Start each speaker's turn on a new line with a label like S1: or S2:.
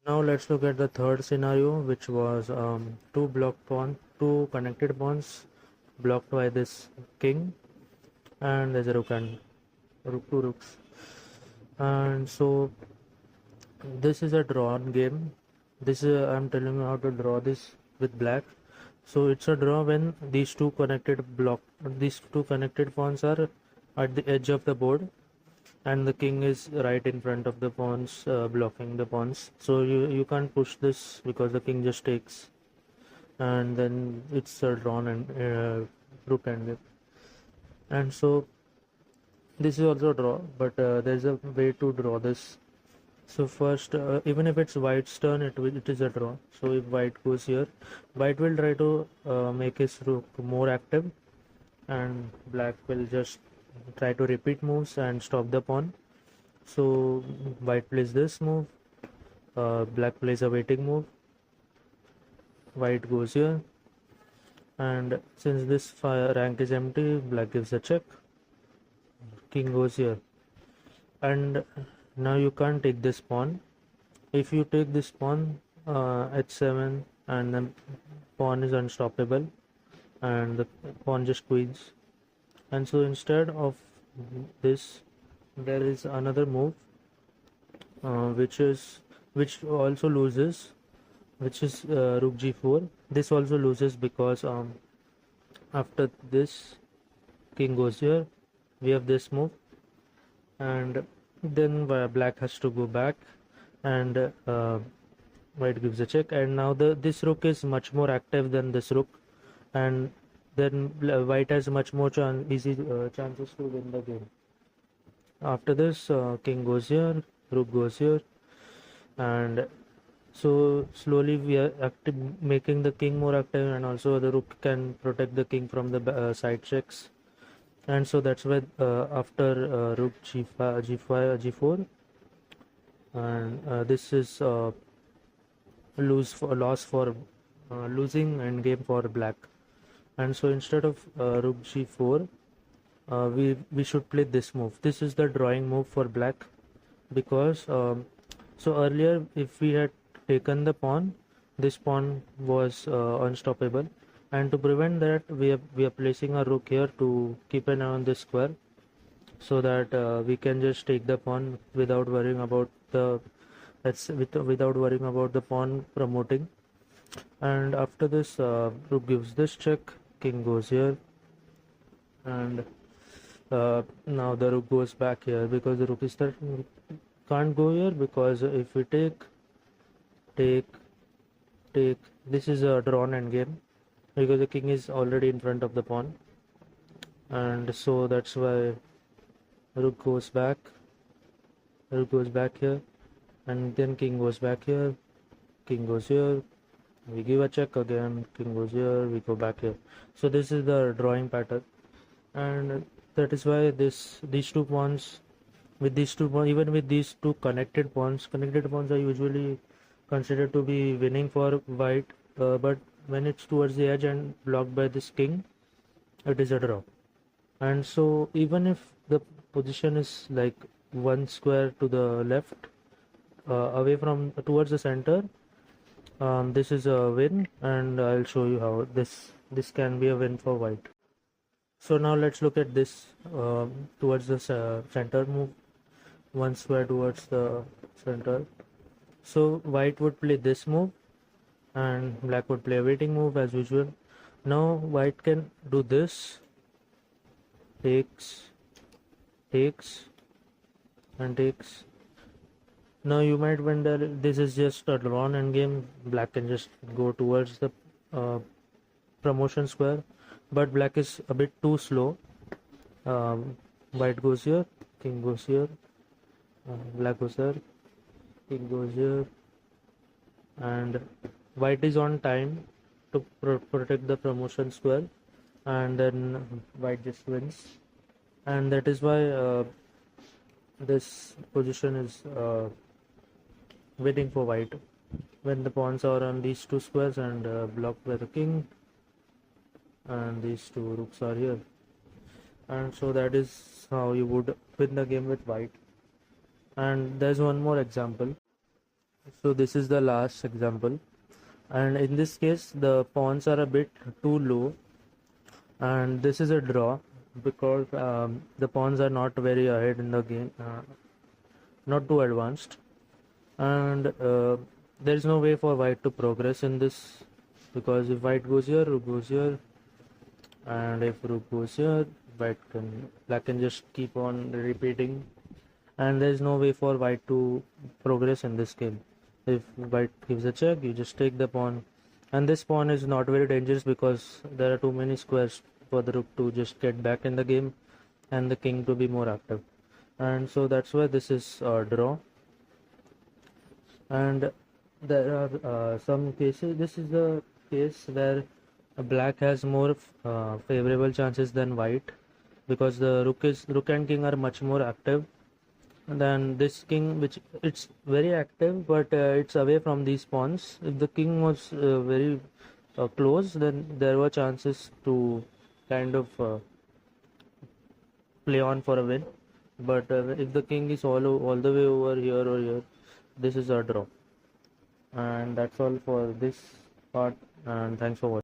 S1: Now let's look at the third scenario, which was two connected pawns blocked by this king, and there's a rook and two rooks. And so this is a drawn game. This is I'm telling you how to draw this with black. So it's a draw when these two connected pawns are at the edge of the board, and the king is right in front of the pawns, blocking the pawns. So you can't push this because the king just takes, and then it's a drawn and rook endgame. And so this is also a draw, but there's a way to draw this. So first, even if it's white's turn, it is a draw. So if white goes here, white will try to make his rook more active, and black will just try to repeat moves and stop the pawn. So white plays this move, black plays a waiting move, white goes here, and since this rank is empty, black gives a check, king goes here, and now you can't take this pawn. If you take this pawn, h7, and then pawn is unstoppable, and the pawn just queens. And so instead of this, there is another move, which also loses, which is rook g4. This also loses because after this, king goes here. We have this move, and then black has to go back, and white gives a check. And now this rook is much more active than this rook, and then white has much more chances to win the game. After this, king goes here, rook goes here, and so slowly we are making the king more active, and also the rook can protect the king from the side checks. And so that's why after rook g5, g5, g4, and this is loss for losing endgame for black. And so instead of rook g4, we should play this move. This is the drawing move for black, because so earlier if we had taken the pawn, this pawn was unstoppable, and to prevent that, we are placing a rook here to keep an eye on this square, so that we can just take the pawn without worrying about without worrying about the pawn promoting. And after this, rook gives this check, king goes here, and now the rook goes back here, because the rook is there. Can't go here, because if we take this is a drawn endgame, because the king is already in front of the pawn. And so that's why rook goes back here, and then king goes back here, king goes here, we give a check again, king goes here, we go back here. So this is the drawing pattern, and that is why these two pawns, even with these two connected pawns are usually considered to be winning for white, but when it's towards the edge and blocked by this king, it is a draw. And so even if the position is like one square to the left, away from towards the center, this is a win, and I'll show you how this can be a win for white. So now let's look at this towards the center move, one square towards the center. So white would play this move, and black would play a waiting move as usual. Now white can do this, takes, and takes. Now you might wonder, this is just a drawn endgame, black can just go towards the promotion square, but black is a bit too slow. White goes here, king goes here, black goes there, king goes here, and white is on time to protect the promotion square, and then white just wins. And that is why this position is waiting for white, when the pawns are on these two squares and blocked by the king, and these two rooks are here. And so that is how you would win the game with white. And there's one more example. So this is the last example, and in this case the pawns are a bit too low, and this is a draw because the pawns are not very ahead in the game, not too advanced, and there is no way for white to progress in this, because if white goes here, rook goes here, and if rook goes here, black can just keep on repeating, and there is no way for white to progress in this game. If white gives a check, you just take the pawn, and this pawn is not very dangerous because there are too many squares for the rook to just get back in the game and the king to be more active, and so that's why this is a draw. And there are some cases, this is the case where black has more favorable chances than white, because the rook and king are much more active than this king, which it's very active, but it's away from these pawns. If the king was very close, then there were chances to kind of play on for a win, but if the king is all the way over here or here, this is a draw. And that's all for this part, and thanks for watching.